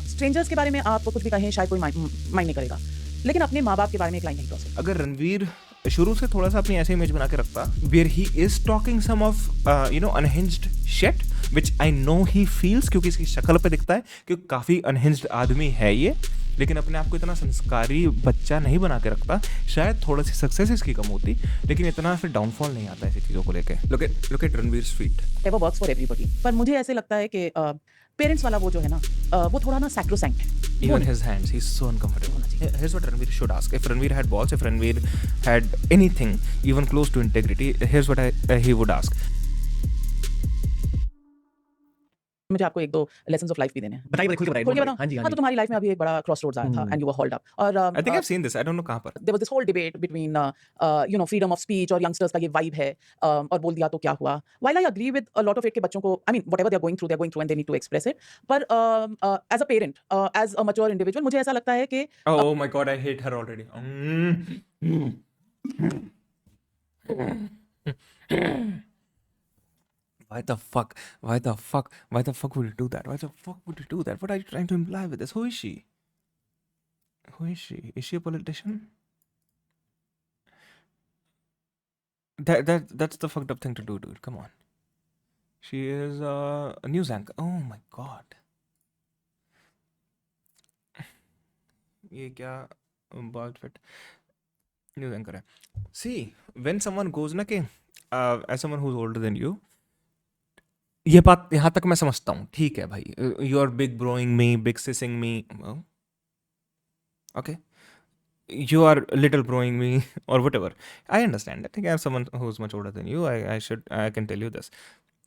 Strangers के बारे में आप कुछ भी कहें शायद कोई माइंड नहीं करेगा, लेकिन अपने माँ बाप के बारे में एक लाइन नहीं क्रॉस होगी। अगर रणवीर शुरू से थोड़ा सा अपनी ऐसे इमेज बना के रखता where he is talking some of unhinged shit which I know he feels, क्योंकि इसकी शक्ल पे दिखता है कि काफ़ी अनहिंज्ड आदमी है ये, लेकिन अपने आप को इतना संस्कारी बच्चा नहीं बना के रखता, शायद थोड़ी सी सक्सेस इसकी कम होती, लेकिन इतना फिर डाउनफॉल नहीं आता ऐसी चीज़ों को लेके। Look at Ranveer's feet. Ever works for everybody, पर मुझे ऐसे लगता है कि पेरेंट्स वाला वो जो है ना, वो थोड़ा ना सैक्रोसैंक्ट है। Even his hands, he's so uncomfortable. Here's what Ranveer should ask. If Ranveer had balls, if Ranveer had anything even close to integrity, here's what he would ask. मुझे आपको एक दो लेसन्स ऑफ लाइफ भी देने हैं। बताइए खुल के बताइए। खोल के बताओ। बताऊं? हाँ जी, हाँ हाँ, जी। तो तुम्हारी लाइफ में अभी एक बड़ा क्रॉस रोड्स आया था and you were hold up, और I think I've seen this. I don't know कहाँ पर. there was this whole debate between freedom of speech और youngsters का ये vibe है, और बोल दिया तो क्या हुआ। While I agree with a lot of it कि बच्चों को, I mean whatever they are going through and they need to express it, पर as a parent, as a mature individual, मुझे ऐसा लगता है कि Oh my god, I hate her already. Why the fuck? Why the fuck? Why the fuck would you do that? Why the fuck would you do that? What are you trying to imply with this? Who is she? Who is she? Is she a politician? That's the fucked up thing to do, dude. Come on. She is a news anchor. Oh my god. ये क्या bald fit news anchor है? See, when someone goes ना कि as someone who's older than you, ये बात यहाँ तक मैं समझता हूँ, ठीक है भाई, you are big broing me, big sissing me, okay, you are little broing me or whatever. I understand that. I have someone who's much older than you. I can tell you this.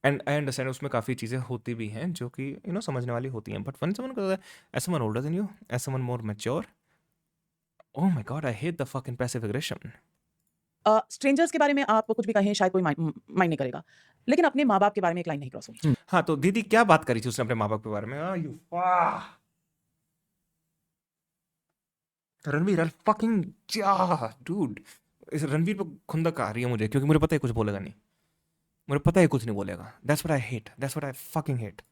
And I understand उसमें काफ़ी चीज़ें होती भी हैं जो कि समझने वाली होती हैं. But when someone goes as someone older than you, as someone more mature, oh my god, I hate the fucking passive aggression. Strangers के बारे में आप कुछ भी कहें शायद कोई माइंड नहीं करेगा, लेकिन अपने माँ बाप के बारे में एक लाइन नहीं क्रॉस होगी। हाँ, तो दीदी क्या बात करी थी उसने अपने माँ बाप के बारे में? रणवीर fucking dude, इस रणवीर पे खुंदक आ रही है मुझे, क्योंकि मुझे पता है कुछ बोलेगा नहीं, मुझे पता है कुछ नहीं बोलेगा. That's what I hate. That's what I fucking hate.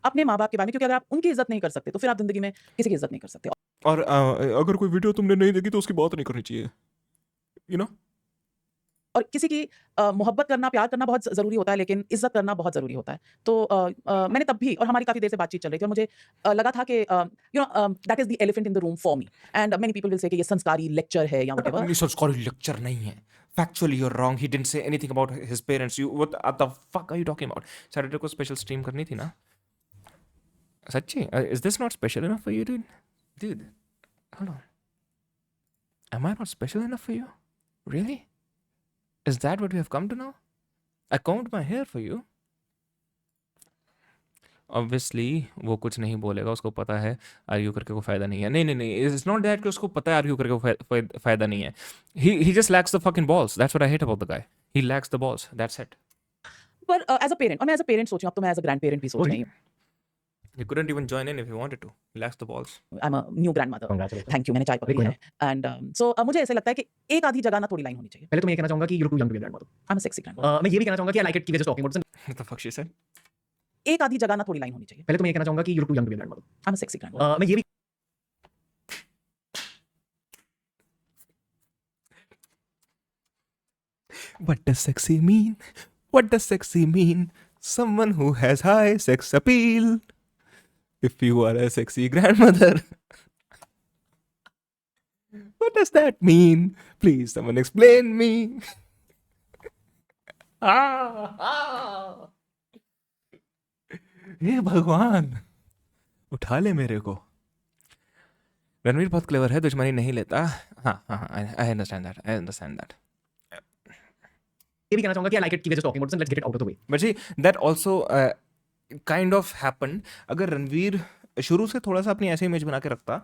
अपने माँ बाप के बारे में, क्योंकि अगर आप उनकी इज्जत नहीं कर सकते तो फिर आप जिंदगी में किसी की इज्जत नहीं कर सकते। और अगर कोई वीडियो तुमने नहीं देखी तो उसकी बात नहीं करनी चाहिए, और किसी की मोहब्बत करना, प्यार करना बहुत ज़रूरी होता है, लेकिन इज्जत करना बहुत ज़रूरी होता है। तो मैंने तब भी, और हमारी काफ़ी देर से बातचीत चल रही थी, और मुझे लगा था कि that is the elephant in the room for me, and many people will say कि ये संस्कारी लेक्चर है या व्हाटएवर। संस्कारी लेक्चर नहीं है. Factually you're wrong. He didn't say anything about his parents. What the fuck are you talking about? Saturday को special stream करनी थी ना? सच्ची? Is this not special enough for you, dude? Dude, hold on. Am I not special enough for you? Really? Is that what we have come to now? I combed my hair for you. Obviously वो कुछ नहीं बोलेगा, उसको पता है argue करके कोई फ़ायदा नहीं है. नहीं, it's not that कि उसको पता है आर्ग्यू करके कोई फ़ायदा नहीं है. He just lacks the fucking balls. That's what I hate about the guy. He lacks the balls. That's it. पर एज अ पेरेंट, और मैं एज अ पेरेंट सोच रही हूँ, अब तो मैं एज अ ग्रैंड पेरेंट भी सोच रही हूँ। He couldn't even join in if he wanted to. He lacks the balls. I am a new grandmother. Congratulations. Thank you, मैंने चाय पकड़ी कोई है। एंड सो मुझे ऐसे लगता है कि एक आधी जगह ना थोड़ी लाइन होनी चाहिए। पहले तो मैं ये कहना चाहूंगा कि you look too young to be grandmother. I am a sexy grandmother. मैं ये भी कहना चाहूंगा कि आई लाइक इट कि we just talking about. What the fuck she said? एक आधी जगह ना थोड़ी लाइन होनी चाहिए। पहले तो मैं ये कहना चाहूंगा कि you look too young to be grandmother. I am a sexy grandmother. मैं ये भी What does sexy mean? What does sexy mean? Someone who has high sex appeal. If you are a sexy grandmother. What does that mean? Please, someone explain me. हे भगवान, उठा ले मेरे को. रणवीर बहुत clever है, दुश्मनी नहीं लेता. हाँ, I understand that. I understand that. ये भी कहना चाहूंगा कि आई लाइक इट कि we just talking about, let's get it out of the way. But see, that also kind of happened. अगर रणवीर शुरू से थोड़ा सा अपनी ऐसी इमेज बना के रखता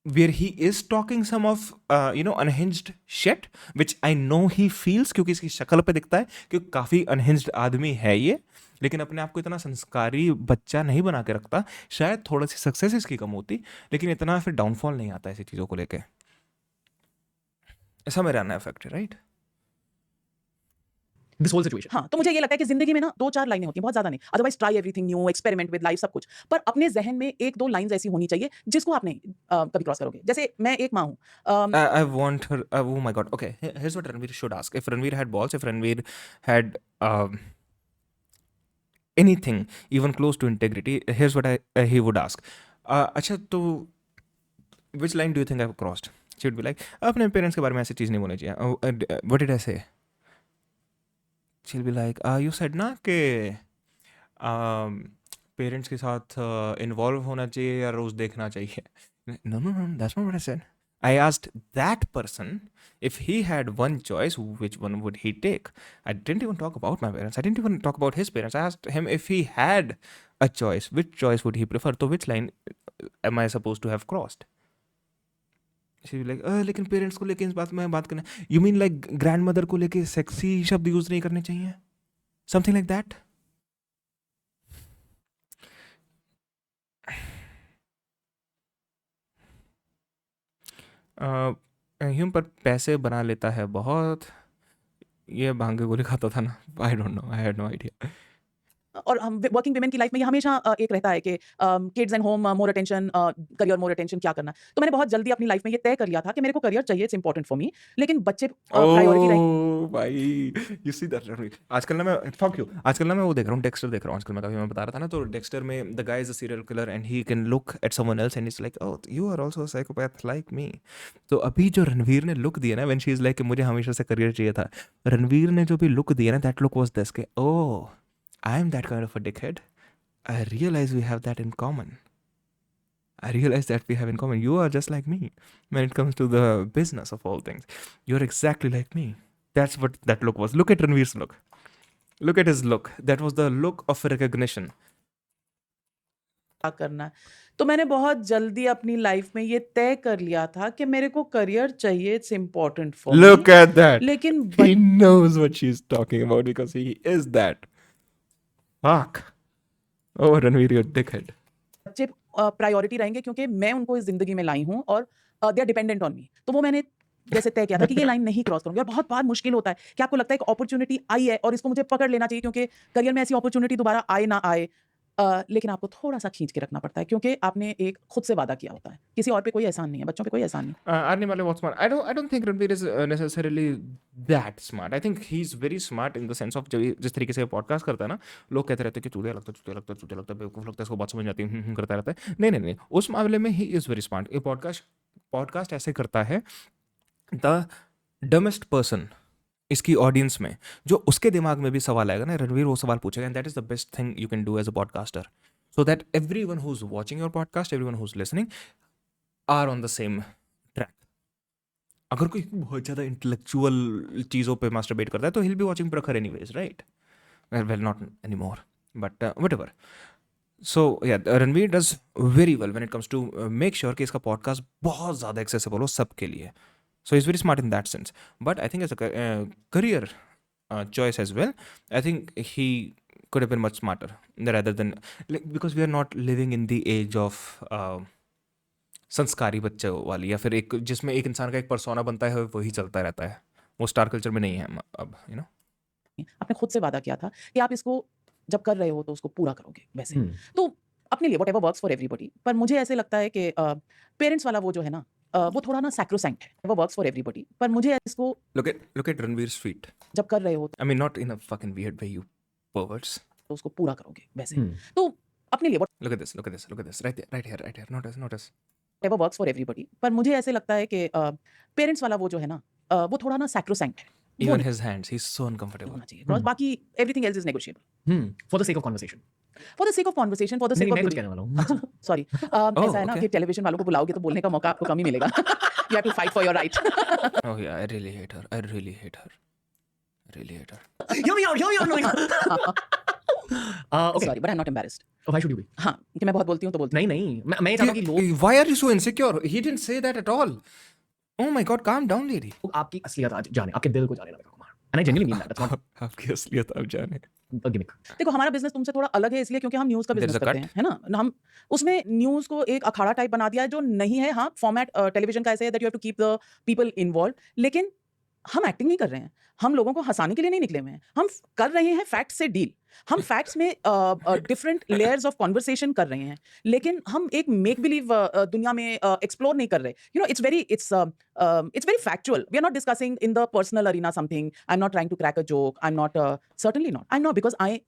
where he is talking some of unhinged shit which I know he feels, क्योंकि इसकी शक्ल पे दिखता है कि काफ़ी unhinged आदमी है ये, लेकिन अपने आप को इतना संस्कारी बच्चा नहीं बना के रखता, शायद थोड़ी सी सक्सेस इसकी कम होती, लेकिन इतना फिर डाउनफॉल नहीं आता ऐसी चीज़ों को लेके. ऐसा मेरा ना इफेक्ट है, राइट? This whole situation. हाँ, तो मुझे ये लगता है कि ज़िंदगी में ना 2-4 लाइनें होती हैं, बहुत ज़्यादा नहीं। Otherwise try everything new, experiment with life सब कुछ। पर अपने ज़हन में 1-2 लाइन्स ऐसी होनी चाहिए जिसको आप नहीं कभी क्रॉस करोगे। जैसे मैं एक माँ हूँ I want her. Oh my god. Okay, here's what Ranveer should ask. If Ranveer had balls, if Ranveer had anything even close to integrity, here's what he would ask. अच्छा तो which line do you think I've crossed? She would be like, अपने parents के बारे में ऐसी चीज़ नहीं बोलनी चाहिए. What did I say? She'll be like, you said ना कि पेरेंट्स के साथ इन्वॉल्व होना चाहिए या रोज़ देखना चाहिए. No, that's not what I said. I asked that person if he had one choice, which one would he take? I didn't even talk about my parents. I didn't even talk about his parents. I asked him if he had a choice, which choice would he prefer? So which line am I supposed to have crossed? She was like, लेकिन parents को लेके इस बात में बात करना. You mean like grandmother को लेके सेक्सी शब्द यूज नहीं करने चाहिए? Something like that? ह्यूम पर पैसे बना लेता है बहुत. ये भांग के गोली खाता था ना. I don't know, I had no idea. और हम वर्किंग वुमेन की लाइफ में ये हमेशा एक रहता है कि kids and home more attention, career more attention, क्या करना है। तो मैंने बहुत जल्दी अपनी लाइफ में ये तय कर लिया था कि मेरे को करियर चाहिए, इट्स इंपॉर्टेंट फॉर मी, लेकिन बच्चे प्रायोरिटी रहेंगे। भाई यू सी दैट. आजकल ना मैं फक यू, आजकल ना मैं वो देख रहा हूँ, डेक्स्टर देख रहा हूँ आजकल. मैं कभी मैं बता रहा था ना, तो डेक्स्टर में the guy is a serial killer and he can look at someone else and it's like, oh you are also a psychopath like me. तो अभी जो रणवीर ने लुक दिया ना, व्हेन शी इज लाइक मुझे हमेशा से करियर चाहिए था, रणवीर ने जो भी लुक दिया ना, दैट लुक वाज दिस के, ओह I am that kind of a dickhead. I realize we have that in common. I realize that we have in common. You are just like me when it comes to the business of all things. You're exactly like me. That's what that look was. Look at Ranveer's look. Look at his look. That was the look of recognition. क्या करना है। तो मैंने बहुत जल्दी अपनी life में ये तय कर लिया था कि मेरे को करियर चाहिए, it's important for me. Look at that. लेकिन He knows what she's talking about because he is that. Fuck. Oh, Ranveer, you're a dickhead. बच्चे प्रायोरिटी रहेंगे क्योंकि मैं उनको इस जिंदगी में लाई हूँ और they are dependent on me. तो वो मैंने जैसे तय किया था कि ये लाइन नहीं क्रॉस करूंगी। और बहुत बार मुश्किल होता है कि आपको लगता है कि अपॉर्चुनिटी आई है और इसको मुझे पकड़ लेना चाहिए क्योंकि करियर में ऐसी अपॉर्चुनिटी दोबारा आए ना आए, लेकिन आपको थोड़ा सा खींच के रखना पड़ता है क्योंकि आपने एक खुद से वादा किया होता है। किसी और पे कोई एहसान नहीं है, बच्चों पे कोई एहसान नहीं। Arni Malay, what's smart? I don't think Ranveer is necessarily that smart. I think he's very smart in the sense of जब जिस तरीके से पॉडकास्ट करता है ना, लोग कहते रहते हैं कि चूतिया लगता है, चूतिया लगता है, चूतिया लगता है, बेवकूफ लगता है, इसको बात समझ नहीं आती, करता रहता है. नहीं, उस मामले में ही इज वेरी स्मार्ट. ये पॉडकास्ट ऐसे करता है, द डमेस्ट पर्सन इसकी ऑडियंस में, जो उसके दिमाग में भी सवाल आएगा ना, रणवीर वो सवाल पूछेगा, and that is the best thing you can do as a podcaster, so that everyone who's watching your podcast, everyone who's listening are on the same track. अगर कोई बहुत ज़्यादा इंटेलेक्चुअल चीज़ों पे मास्टरबेट करता है तो he'll be watching प्रखर anyways, right? Well, not anymore, but whatever. So yeah, Ranveer does very well when it comes to make sure कि इसका podcast बहुत ज़्यादा accessible हो सबके लिए. So he's very smart in that sense. But I think as a career choice as well, I think he could have been much smarter rather than, like, because we are not living in the age of संस्कारी बच्चे वाली, या फिर एक जिसमें एक इंसान का एक पर्सोना बनता है वही चलता रहता है. वो स्टार कल्चर में नहीं है अब, you know. आपने खुद से वादा किया था कि आप इसको जब कर रहे हो तो उसको पूरा करोगे वैसे। तो अपने लिए व्हाटएवर वर्क्स फॉर एवरीबॉडी, पर मुझे ऐसे लगता है कि पेरेंट्स वाला वो जो है ना, वो थोड़ा ना सैक्रोसैंक्ट है। वो वर्क्स फॉर एवरीबॉडी, पर मुझे इसको Look at Ranveer's feet. जब कर रहे हो I mean, not in a fucking weird way, you perverts. तो उसको पूरा करोगे वैसे। तो अपने लिए Look at this. Right here. Notice. Whatever works for everybody, पर मुझे ऐसे लगता है कि पेरेंट्स वाला वो जो है ना, वो थोड़ा ना सैक्रोसैंक्ट है। वो Even नहीं his hands, he's so uncomfortable. होना चाहिए। Because बाकी everything else is negotiable. For the sake of conversation. For the sake of conversation, for the नहीं, सेक मैं ऑफ कुछ कहने वाला हूँ. सॉरी, ऐसा है ना okay. कि टेलीविजन वालों को बुलाओगे तो बोलने का मौका आपको कम ही मिलेगा। You have to fight for your right. Oh yeah, I really hate her. Really hate her. Hear me out. Okay. Sorry but I am not embarrassed. Why should you be? हाँ, कि मैं बहुत बोलती हूँ तो बोलती हूँ। नहीं, मैं ये चाहता हूँ कि लोग Why are you so insecure? He didn't say that at all. Oh my god, calm down, lady. आपकी असलियत आज जाने, आपके दिल को जाने लगा Kumar. And I genuinely mean that. That's not आपकी असलियत आप जाने. a gimmick. देखो हमारा बिजनेस तुमसे थोड़ा अलग है इसलिए क्योंकि हम न्यूज़ का There is बिजनेस a करते हैं, है ना? हम उसमें न्यूज़ को एक अखाड़ा टाइप बना दिया है जो नहीं है। हाँ, फॉर्मेट टेलीविजन का ऐसे है that you have to keep the people involve, लेकिन हम एक्टिंग नहीं कर रहे हैं, हम लोगों को हंसाने के लिए नहीं निकले हुए हैं, हम कर रहे हैं फैक्ट से डील। हम फैक्ट्स में डिफरेंट लेयर्स ऑफ कॉन्वर्सेशन कर रहे हैं, लेकिन हम एक मेक बिलीव दुनिया में एक्सप्लोर नहीं कर रहे। You know it's very factual. We are not discussing in the personal arena something. I am not trying to crack a joke, I am not certainly not, I am not, because I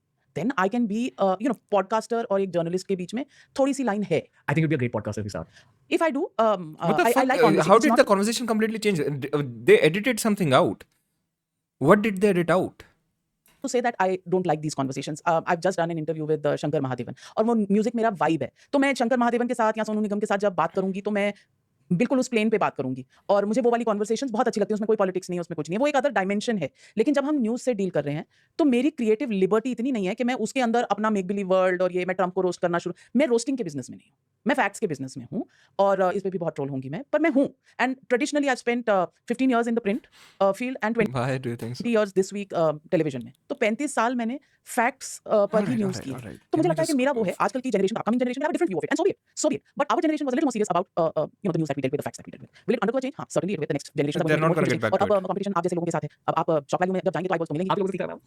can be podcaster और एक journalist के बीच में थोड़ी सी line है। I think you'd be a great podcaster if you start. If I do, What the I fuck? like conversation. How It's did not- the conversation completely change? They edited something out. What did they edit out? to say that I don't like these conversations. I've just done an interview with Shankar Mahadevan और वो music मेरा vibe है, तो मैं शंकर महादेवन के साथ या सोनू निगम के साथ जब बात करूंगी तो मैं बिल्कुल उस प्लेन पे बात करूंगी और मुझे वो वाली कॉन्वर्सेशंस बहुत अच्छी लगती है। उसमें कोई पॉलिटिक्स नहीं है, उसमें कुछ नहीं है, वो एक अदर डायमेंशन है। लेकिन जब हम न्यूज़ से डील कर रहे हैं तो मेरी क्रिएटिव लिबर्टी इतनी नहीं है कि मैं उसके अंदर अपना मेक बिलीव वर्ल्ड और ये मैं ट्रम्प को रोस्ट करना शुरू। मैं रोस्टिंग के बिजनेस में नहीं हूँ, मैं फैक्ट्स के बिजनेस में हूँ और इस पे भी बहुत ट्रोल होंगी मैं, पर मैं हूँ। And traditionally I spent 15 years in the print field and 20 Why do you think so? years this week television में। तो 35 साल मैंने फैक्ट्स पर ही न्यूज़ की है। तो मुझे लगता है कि मेरा वो है। आजकल की generation, upcoming generation, have a different view of it and so be it. But our generation was a little more serious about the news that we dealt with, the facts that we dealt with. Will it undergo change? हां, certainly it will. The next generation They're not gonna get back और to अब competition आप जैसे लोगों के साथ है। अब आप शॉप वैल्यू में जब जाएंगे तो eyeballs तो मिलेंगी। आप लोगों से सीख रहा हूँ।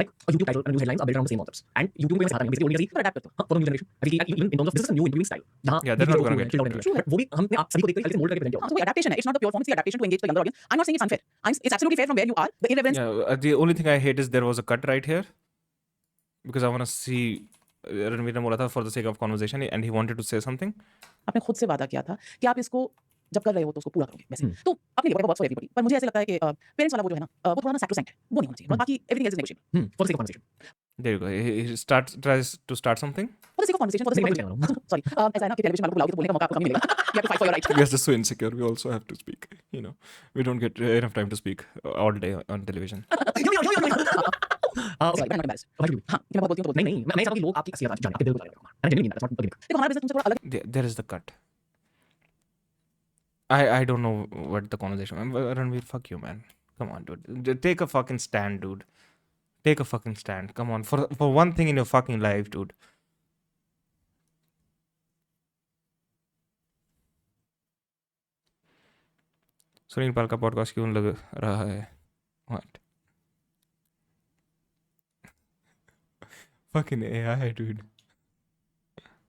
Like a YouTube title and news headlines are built around the same concepts. And YouTube को मैं सिखाता नहीं, basically only I see पर अडैप्ट करते हो। for the new generation. I think even in terms of this is a new interviewing style. जहाँ Yeah, they're not video gonna होते get हैं, chilled out back interview. But वो भी हमने आप सभी को देखकर मोल्ड करके present किया हाँ, तो वो adaptation है। It's not the pure form, it's the adaptation to engage the younger audience. I'm not saying it's unfair. It's absolutely fair from where you are. The irreverence Yeah, the only thing I hate is there was a cut right here because I want to see Ranveer ने बोला था for the sake of conversation and he wanted to say something. आपने खुद से वादा किया था कि आप इसको जब कर रहे हो तो उसको पूरा करोगे वैसे। तो अपने लिए वर्क्स फॉर एवरीबॉडी। पर मुझे ऐसे लगता है कि पेरेंट्स वाला वो जो है ना, वो थोड़ा ना सैक्रोसैंक्ट है, वो नहीं होना चाहिए। और बाकी everything else is negotiable. For the sake of conversation. There you go. He tries to start something. For the sake of conversation, for the नहीं, सेक नहीं, ऑफ सॉरी, ऐसा है ना कि टेलीविजन वालों को बुलाओगे तो बोलने का मौका आपको कम ही मिलेगा। You have to fight for your right. We are just so insecure. We also have to speak. You know, we don't get enough time to speak all day on television. Yo. Sorry, but I'm not embarrassed। Why should we? हाँ, कि मैं बहुत बोलती हूँ तो नहीं, मैं चाहता हूँ कि लोग आपकी असलियत जाने, आपके दिल को जाने। And I genuinely mean that. That's not a gimmick. देखो हमारा बिजनेस तुमसे थोड़ा अलग There is the cut. I don't know what the conversation. Ranveer, fuck you, man. Come on, dude. Take a fucking stand, dude. Take a fucking stand. Come on, for one thing in your fucking life, dude. Sunil पाल का podcast क्यों लग रहा है? What? Fucking AI, dude.